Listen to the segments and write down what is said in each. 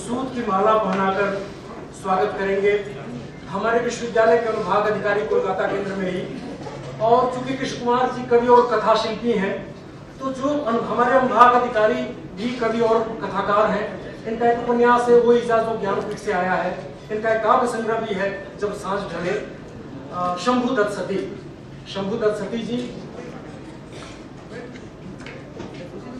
सूत की माला पहनाकर स्वागत करेंगे हमारे विश्वविद्यालय के अनुभाग अधिकारी कोलकाता केंद्र में ही। और चूंकि कृष्ण कुमार जी कवि और कथा शिल्पी हैं, तो जो हमारे अनुभाग अधिकारी भी कवि और कथाकार हैं, इनका एक उपन्यास है वो इजाज़ ज्ञानपीठ से आया है। इनका एक काव्य संग्रह भी है जब सांझ ढले, शंभु दत्त सती जी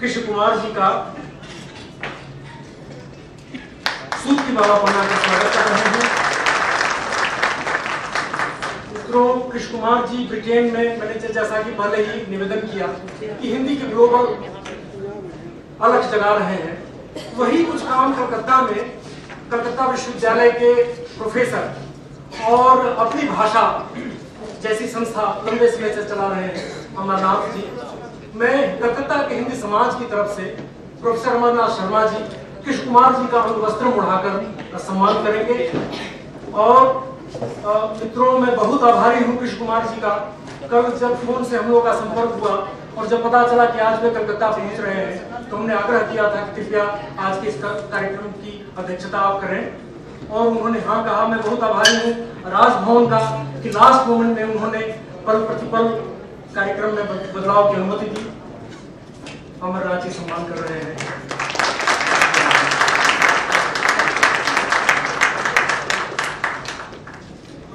कृष्ण कुमार जी का सूत की माला पहनाकर स्वागत कर रहे हैं। मित्रों, कृष्ण कुमार जी ब्रिटेन में, मैंने जैसा कि पहले ही निवेदन किया कि हिंदी के ग्लोबल अलग जगा रहे हैं, वही कुछ काम कलकत्ता विश्वविद्यालय के प्रोफेसर और अपनी भाषा जैसी संस्था लंबे समय से चला रहे हैं अमरनाथ जी। मैं कलकत्ता के हिंदी समाज की तरफ से प्रोफेसर अमरनाथ शर्मा जी कृष्ण कुमार जी का अंगवस्त्र उड़ाकर सम्मान करेंगे। और मित्रों, मैं बहुत आभारी हूँ कृष्ण कुमार जी का। कल जब फोन से हम लोगों का संपर्क हुआ और जब पता चला कि आज वे कलकत्ता पहुँच रहे हैं, तो हमने आग्रह किया था कि कृपया आज के इस कार्यक्रम की अध्यक्षता आप करें, और उन्होंने हाँ कहा। मैं बहुत आभारी हूँ राजभवन का कि लास्ट मोमेंट में उन्होंने पल प्रतिपल कार्यक्रम में बदलाव की अनुमति दी। अमरनाथ जी सम्मान कर रहे हैं।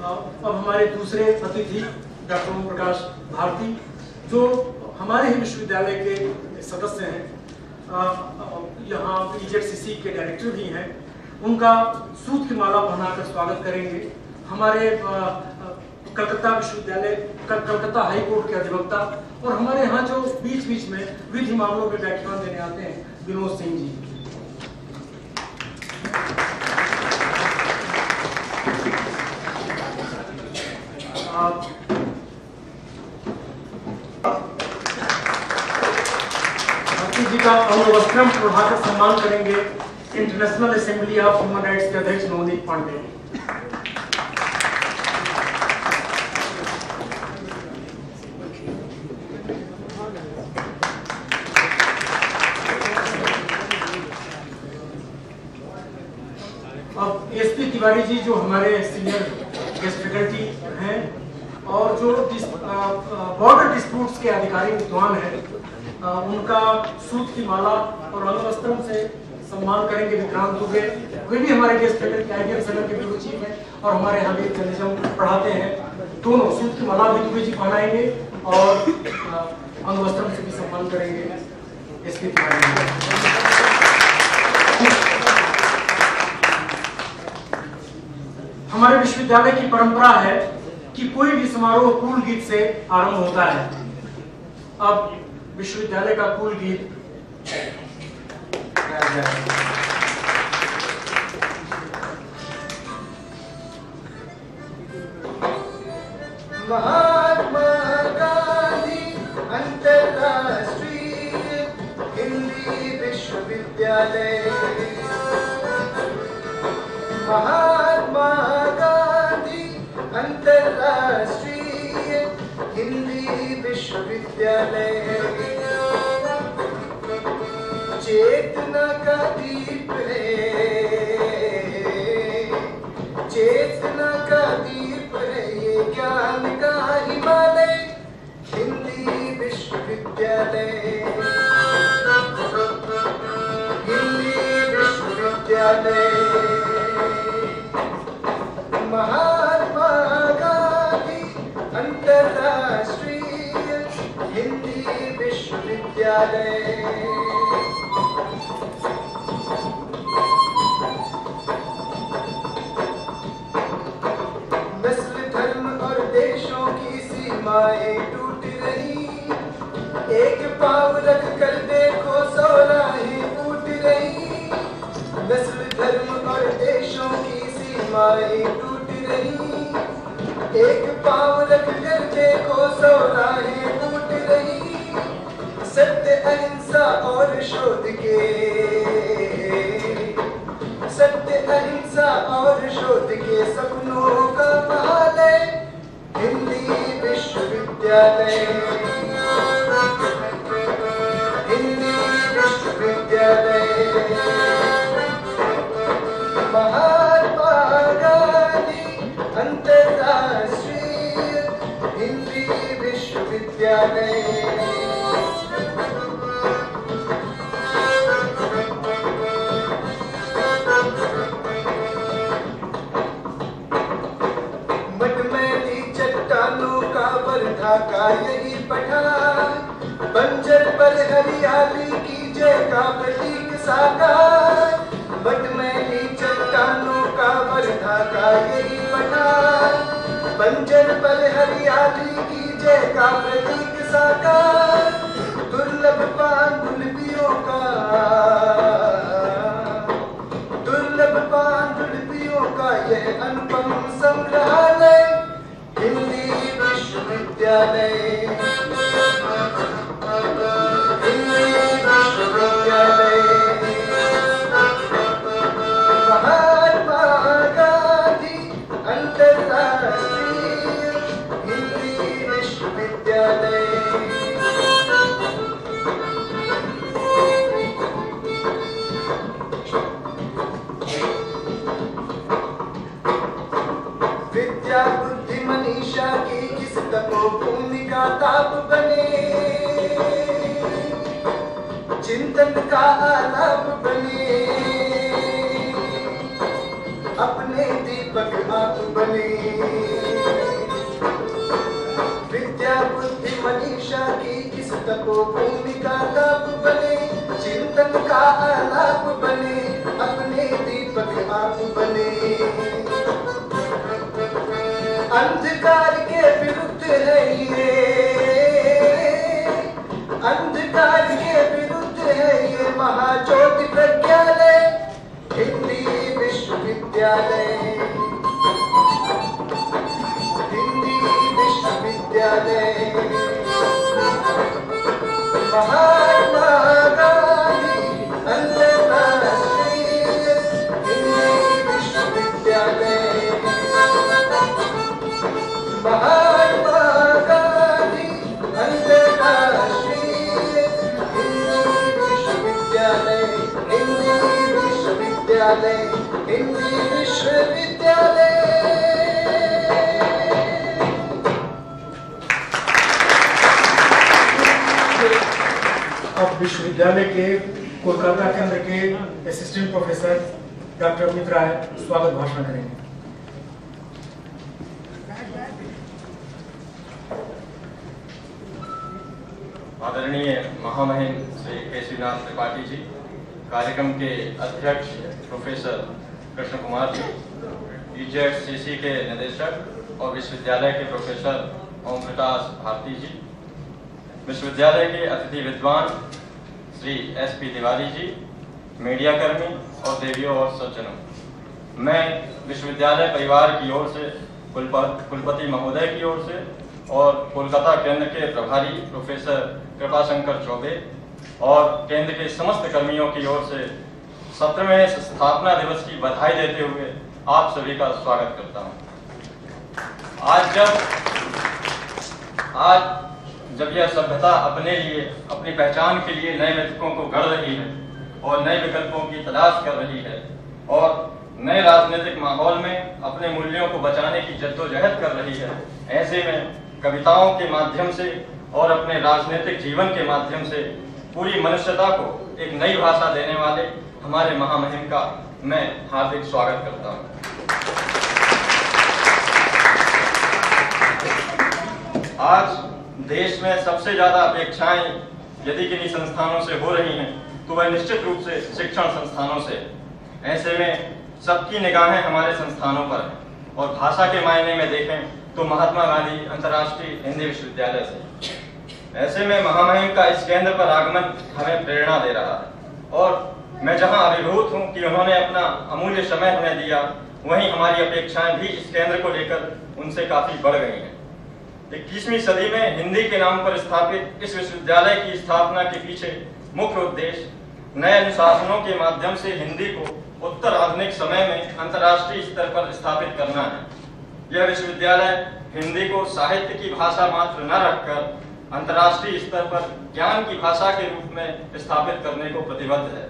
अब हमारे दूसरे अतिथि डॉक्टर ओम प्रकाश भारती, जो हमारे ही विश्वविद्यालय के सदस्य हैं, यहाँ EZCC के डायरेक्टर भी हैं, उनका सूत की माला पहनाकर स्वागत करेंगे हमारे कलकत्ता विश्वविद्यालय कलकत्ता हाई कोर्ट के अधिवक्ता और हमारे यहाँ जो बीच बीच में विधि मामलों में व्याख्यान देने आते हैं, विनोद सिंह जी। भारती जी का अंगवस्त्रम उड़ाकर सम्मान करेंगे international assembly of human rights के अध्यक्ष नवनीत पांडे। अब SP तिवारी जी, जो हमारे सीनियर गेस्ट फैकल्टी हैं और जो बॉर्डर डिस्प्यूट्स के अधिकारी विद्वान हैं, उनका सूत की माला और अंगवस्त्रम से सम्मान करेंगे विक्रांत दुबे। वे भी हमारे गेस्ट फैकल्टी IBM सेंटर के ब्यूरो चीफ हैं और हमारे यहाँ भी जर्नलिज्म पढ़ाते हैं। दोनों सूत की माला भी दुबे जी पहनाएंगे और अंगवस्त्रम से भी सम्मान करेंगे SP तिवारी जी। हमारे विश्वविद्यालय की परंपरा है कि कोई भी समारोह कूल गीत से आरंभ होता है। अब विश्वविद्यालय का कूल गीत महात्मा गांधी अंतरराष्ट्रीय हिंदी विश्वविद्यालय, महात्मा गांधी अंतरराष्ट्रीय हिंदी विश्वविद्यालय चेतना का दीप है, चेतना का दीप है ये ज्ञान का हिमालय हिंदी विश्वविद्यालय, हिंदी विश्वविद्यालय, महात्मा गांधी अंतरराष्ट्रीय हिंदी विश्वविद्यालय। नस्ल धर्म और देशों की सीमाएं टूट रही, एक पाँव रख कर देखो 100 राहें फूट रही। नस्ल धर्म और देशों की सीमाएं टूट रही, एक पाँव रख कर देखो 100 राहें फूट रही। सत्य अहिंसा और शोध के, सत्य अहिंसा और शोध के सपनों का महालय हिंदी विश्वविद्यालय, हिंदी विश्वविद्यालय, विश्वविद्यालय। मटमैली चट्टानों का वर्धा का यही पठार, बंजर पर हरियाली की जय का प्रतीक साकार। मटमैली चट्टानों का वर्धा का यही पठार, बंजर पर हरियाली की जय का प्रतीक साकार। दुर्लभ पांडुलिपियों का, दुर्लभ पांडुलिपियों का यह अनुपम संग्रहालय, हिंदी विश्वविद्यालय। हिंदी विश्वविद्यालय। महात्मा गांधी अंतरराष्ट्रीय हिंदी विश्वविद्यालय। विद्या बुद्धि मनीषा की किस तपोभूमि का ताप बने, चिंतन का आलाप बने, अपने दीपक आप बने। विद्या बुद्धि मनीषा की किस तपोभूमि का ताप बने, चिंतन का आलाप बने, अपने दीपक आप बने। अंधकार के विरुद्ध है ये, अंधकार के विरुद्ध है ये महाज्योति प्रज्ञालय, हिंदी विश्वविद्यालय। हिंदी विश्वविद्यालय। महात्मा गांधी अंतरराष्ट्रीय हिंदी विश्वविद्यालय। महात्मा गांधी अंतरराष्ट्रीय हिंदी विश्वविद्यालय। हिंदी विश्वविद्यालय। हिंदी विश्वविद्यालय। अब विश्वविद्यालय के कोलकाता केंद्र के assistant professor doctor Amit Rai स्वागत भाषण करेंगे। आदरणीय महामहिम श्री केशवीनाथ त्रिपाठी जी, कार्यक्रम के अध्यक्ष प्रोफेसर कृष्ण कुमार जी, EJET-CC के निदेशक और विश्वविद्यालय के प्रोफेसर ओम प्रकाश भारती जी, विश्वविद्यालय के अतिथि विद्वान श्री SP तिवारी जी, मीडिया कर्मी और देवियों और सज्जनों, मैं विश्वविद्यालय परिवार की ओर से, कुलपति महोदय की ओर से और कोलकाता केंद्र के प्रभारी प्रोफेसर कृपाशंकर चौबे और केंद्र के समस्त कर्मियों की ओर से 17वें स्थापना दिवस की बधाई देते हुए आप सभी का स्वागत करता हूं। आज जब यह सभ्यता अपने लिए, अपनी पहचान के लिए नए मिथकों को गढ़ रही है और नए विकल्पों की तलाश कर रही है और नए राजनीतिक माहौल में अपने मूल्यों को बचाने की जद्दोजहद कर रही है, ऐसे में कविताओं के माध्यम से और अपने राजनीतिक जीवन के माध्यम से पूरी मनुष्यता को एक नई भाषा देने वाले हमारे महामहिम का मैं हार्दिक स्वागत करता हूं। आज देश में सबसे ज्यादा अपेक्षाएं यदि किन्हीं संस्थानों से हो रही हैं तो वह निश्चित रूप से शिक्षण संस्थानों से। ऐसे में सबकी निगाहें हमारे संस्थानों पर हैं और भाषा के मायने में देखें तो महात्मा गांधी अंतर्राष्ट्रीय हिंदी विश्वविद्यालय से। ऐसे में महामहिम का इस केंद्र पर आगमन हमें प्रेरणा दे रहा है और मैं जहां अभिभूत हूं कि उन्होंने अपना अमूल्य समय हमें दिया, वहीं हमारी अपेक्षाएं भी इस केंद्र को लेकर उनसे काफी बढ़ गई हैं। 21वीं सदी में हिंदी के नाम पर स्थापित इस विश्वविद्यालय की स्थापना के पीछे मुख्य उद्देश्य नए अनुशासनों के माध्यम से हिंदी को उत्तर आधुनिक समय में अंतर्राष्ट्रीय स्तर पर स्थापित करना है। यह विश्वविद्यालय हिंदी को साहित्य की भाषा मात्र न रखकर अंतर्राष्ट्रीय स्तर पर ज्ञान की भाषा के रूप में स्थापित करने को प्रतिबद्ध है।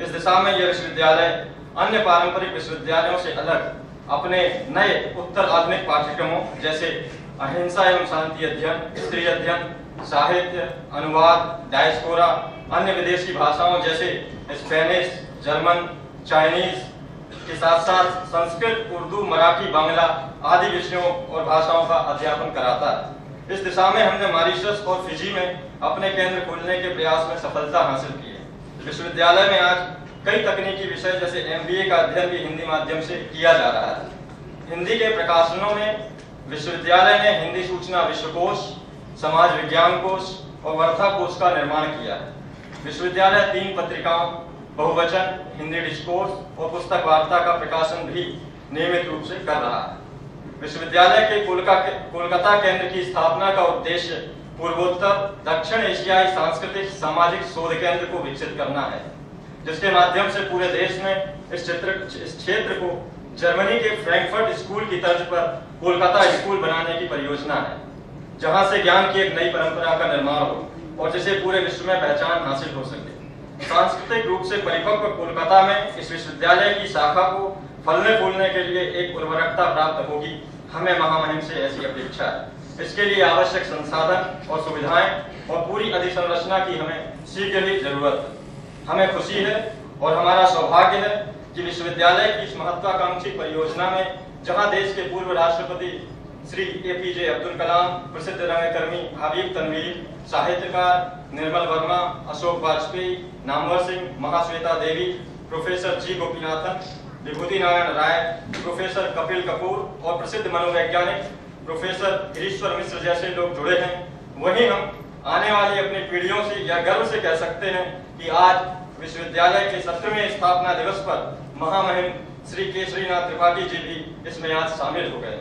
इस दिशा में यह विश्वविद्यालय अन्य पारंपरिक विश्वविद्यालयों से अलग अपने नए उत्तर आधुनिक पाठ्यक्रमों जैसे अहिंसा एवं शांति अध्ययन, स्त्री अध्ययन, साहित्य, अनुवाद, डायस्पोरा, अन्य विदेशी भाषाओं जैसे स्पेनिश, जर्मन, चाइनीज के साथ साथ संस्कृत, उर्दू, मराठी, बांग्ला आदि विषयों और भाषाओं का अध्यापन कराता है। इस दिशा में हमने मॉरीशस और फिजी में अपने केंद्र खोलने के प्रयास में सफलता हासिल की है। विश्वविद्यालय में आज कई तकनीकी विषय जैसे MBA का अध्ययन भी हिंदी माध्यम से किया जा रहा है। हिंदी के प्रकाशनों में विश्वविद्यालय ने हिंदी सूचना विश्वकोश, समाज विज्ञान कोश और वर्धा कोश का निर्माण किया है। विश्वविद्यालय 3 पत्रिकाओं, बहुवचन, हिंदी डिस्कोर्स और पुस्तक वार्ता का प्रकाशन भी नियमित रूप से कर रहा है। विश्वविद्यालय के कोलकाता केंद्र की स्थापना का उद्देश्य पूर्वोत्तर दक्षिण एशियाई सांस्कृतिक सामाजिक शोध केंद्र को विकसित करना है, जिसके माध्यम से पूरे देश में इस क्षेत्र को जर्मनी के फ्रैंकफर्ट स्कूल की तर्ज पर कोलकाता स्कूल बनाने की परियोजना है, जहां से ज्ञान की एक नई परंपरा का निर्माण हो और जिसे पूरे विश्व में पहचान हासिल हो सके। सांस्कृतिक रूप से परिपक्व कोलकाता में इस विश्वविद्यालय की शाखा को फलने फूलने के लिए एक उर्वरकता प्राप्त होगी, हमें महामहिम से ऐसी अपेक्षा है। इसके लिए आवश्यक संसाधन और सुविधाएं और पूरी अधिसंरचना की हमें शीघ्र ही जरूरत है। हमें खुशी है और हमारा सौभाग्य है कि विश्वविद्यालय की इस महत्वाकांक्षी परियोजना में जहां देश के पूर्व राष्ट्रपति श्री APJ अब्दुल कलाम, प्रसिद्ध रंगकर्मी हबीब तनवीर, साहित्यकार निर्मल वर्मा, अशोक वाजपेयी, नामवर सिंह, महाश्वेता देवी, प्रोफेसर G गोपीनाथन, विभूति नारायण राय, प्रोफेसर कपिल कपूर और प्रसिद्ध मनोवैज्ञानिक प्रोफेसर गिरीश्वर मिश्र जैसे लोग जुड़े हैं, वहीं हम आने वाली अपनी पीढ़ियों से यह गर्व से कह सकते हैं कि आज विश्वविद्यालय के 17वें स्थापना दिवस पर महामहिम श्री केसरीनाथ त्रिपाठी जी भी इसमें आज शामिल हो गए।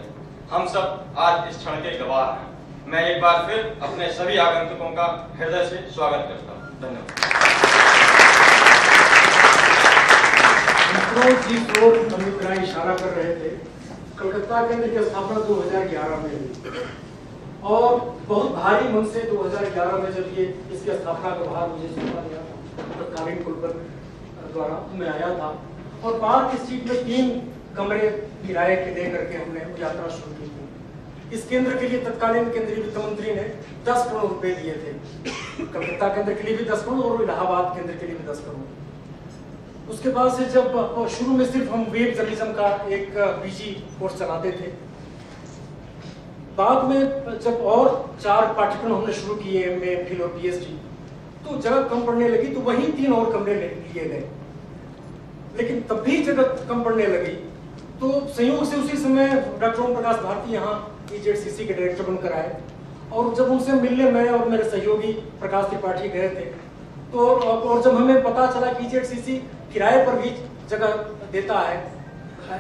हम सब आज इस क्षण के गवाह हैं। मैं एक बार फिर अपने सभी आगंतुकों का हृदय से स्वागत करता हूँ। धन्यवाद। इशारा कर रहे थे, कलकत्ता केंद्र की स्थापना 2011 में हुई और बहुत भारी मन से 2011 में जब ये इसकी स्थापना का बाहर मुझे सौंपा गया तत्कालीन कुलपति द्वारा, मैं आया था और पार्क स्ट्रीट में 3 कमरे किराए के दे करके हमने यात्रा शुरू की थी। इस केंद्र के लिए तत्कालीन केंद्रीय वित्त मंत्री ने 10 करोड़ रुपए दिए थे। कलकत्ता केंद्र के लिए भी 10 करोड़ और इलाहाबाद केंद्र के लिए भी 10 करोड़। उसके बाद से जब शुरू में सिर्फ हम वेब जर्नलिज्म का एक PG कोर्स चलाते थे, बाद में जब और 4 पाठ्यक्रम हमने शुरू किए, MA, MPhil और PhD, तो जगह कम पड़ने लगी, तो वहीं 3 और कमरे लिए गए। लेकिन तब भी जगह कम पड़ने लगी तो संयोग से उसी समय डॉक्टर ओम प्रकाश भारती यहाँ EZCC के डायरेक्टर बनकर आए और जब उनसे मिलने मैं और मेरे सहयोगी प्रकाश त्रिपाठी गए थे तो और जब हमें पता चला कि EZCC किराए पर भी जगह देता है,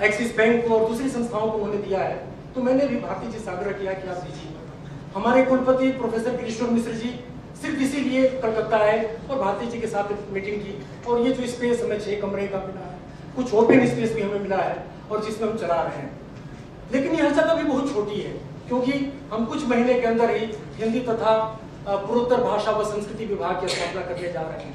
एक्सिस बैंक को और दूसरी संस्थाओं को उन्होंने दिया है, तो मैंने भी भारती जी से आग्रह किया कि आप दीजिए। हमारे कुलपति प्रोफेसर गिरीश्वर मिश्र जी सिर्फ इसीलिए कलकत्ता आए और भारती जी के साथ मीटिंग की और ये जो स्पेस हमें 6 कमरे का मिला है, कुछ ओपन स्पेस भी हमें मिला है और जिसमें हम चला रहे हैं। लेकिन यह जगह भी बहुत छोटी है क्योंकि हम कुछ महीने के अंदर ही हिंदी तथा पूर्वोत्तर भाषा व संस्कृति विभाग की स्थापना करने जा रहे हैं।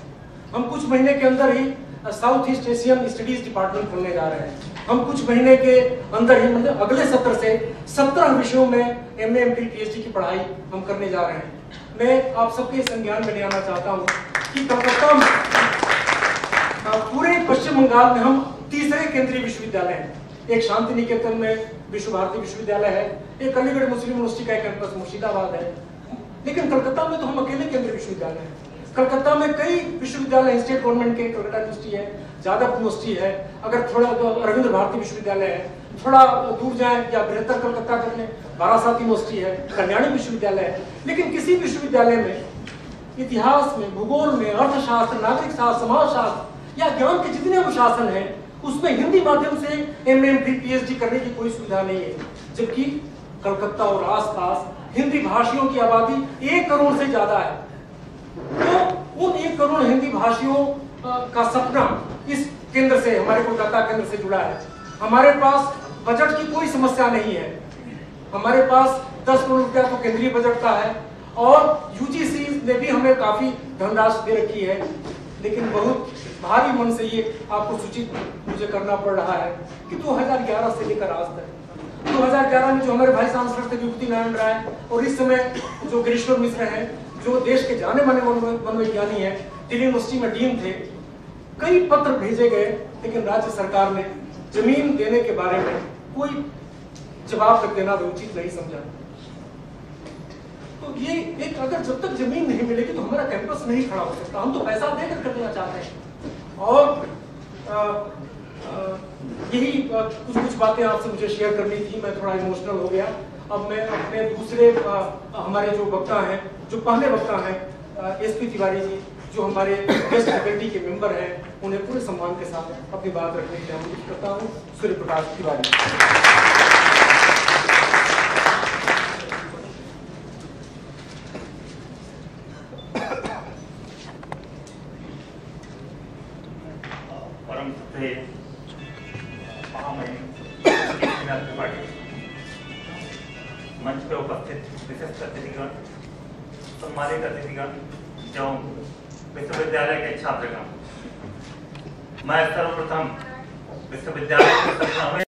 हम कुछ महीने के अंदर ही south east Asian studies department खोलने जा रहे हैं। हम कुछ महीने के अंदर ही मतलब अगले सत्र से 17 विषयों में MA, MPhil, PhD की पढ़ाई हम करने जा रहे हैं। मैं आप सबके संज्ञान में ले आना चाहता हूँ कि कलकत्ता में पूरे पश्चिम बंगाल में हम तीसरे केंद्रीय विश्वविद्यालय हैं। एक शांति निकेतन में विश्व भारती विश्वविद्यालय है, एक अलीगढ़ मुस्लिम यूनिवर्सिटी का कैंपस मुर्शिदाबाद है, लेकिन कलकत्ता में तो हम अकेले केंद्रीय विश्वविद्यालय हैं। कलकत्ता में कई विश्वविद्यालय स्टेट गवर्नमेंट के, कलकत्ता यूनिवर्सिटी है, जादव यूनिवर्सिटी है, अगर थोड़ा तो रविंद्र भारती विश्वविद्यालय है, थोड़ा दूर जाए या बृहत्तर कलकत्ता कर लें बारासात यूनिवर्सिटी है, कल्याणी विश्वविद्यालय है। लेकिन किसी विश्वविद्यालय में इतिहास में, भूगोल में, अर्थशास्त्र, नागरिक शास्त्र, समाजशास्त्र या ज्ञान के जितने अनुशासन हैं उसमें हिंदी माध्यम से MA, MPhil, PhD करने की कोई सुविधा नहीं है, जबकि कलकत्ता और आसपास हिंदी भाषियों की आबादी 1 करोड़ से ज्यादा है। तो उन 1 करोड़ हिंदी भाषियों का सपना इस केंद्र से, हमारे कोलकाता केंद्र से जुड़ा है। हमारे पास बजट की कोई समस्या नहीं है, हमारे पास 10 करोड़ रुपया तो केंद्रीय बजट का है और UGC ने भी हमें काफी धनराशि दे रखी है। लेकिन बहुत भारी मन से ये आपको सूचित मुझे करना पड़ रहा है कि 2011 से लेकर आज तक 2011 में जो हमारे भाई सांसद थे विभूति नारायण राय और इस समय जो गिरीश्वर मिश्र हैं, जो देश के जाने माने मनोविज्ञानी हैं, दिल्ली यूनिवर्सिटी में डीन थे, कई पत्र भेजे गए, लेकिन राज्य सरकार ने जमीन देने के बारे में कोई जवाब तक देना उचित नहीं समझा। तो ये एक, अगर जब तक जमीन नहीं मिलेगी तो हमारा कैंपस नहीं खड़ा हो सकता। हम तो पैसा देकर कर देना चाहते हैं। और यही कुछ बातें आपसे मुझे शेयर करनी थी। मैं थोड़ा इमोशनल हो गया। अब मैं अपने दूसरे हमारे जो वक्ता हैं, जो पहले वक्ता हैं, एसपी तिवारी जी, जो हमारे गेस्ट फैकल्टी के मेंबर हैं, उन्हें पूरे सम्मान के साथ अपनी बात रखने के लिए अनुरोध करता हूँ। सूर्य प्रकाश तिवारी। परम श्रद्धेय महामहिम मंच पर उपस्थित विशिष्ट अतिथिगण, सम्मानित अतिथिगण एवं विश्वविद्यालय के छात्रगण, मैं सर्वप्रथम विश्वविद्यालय के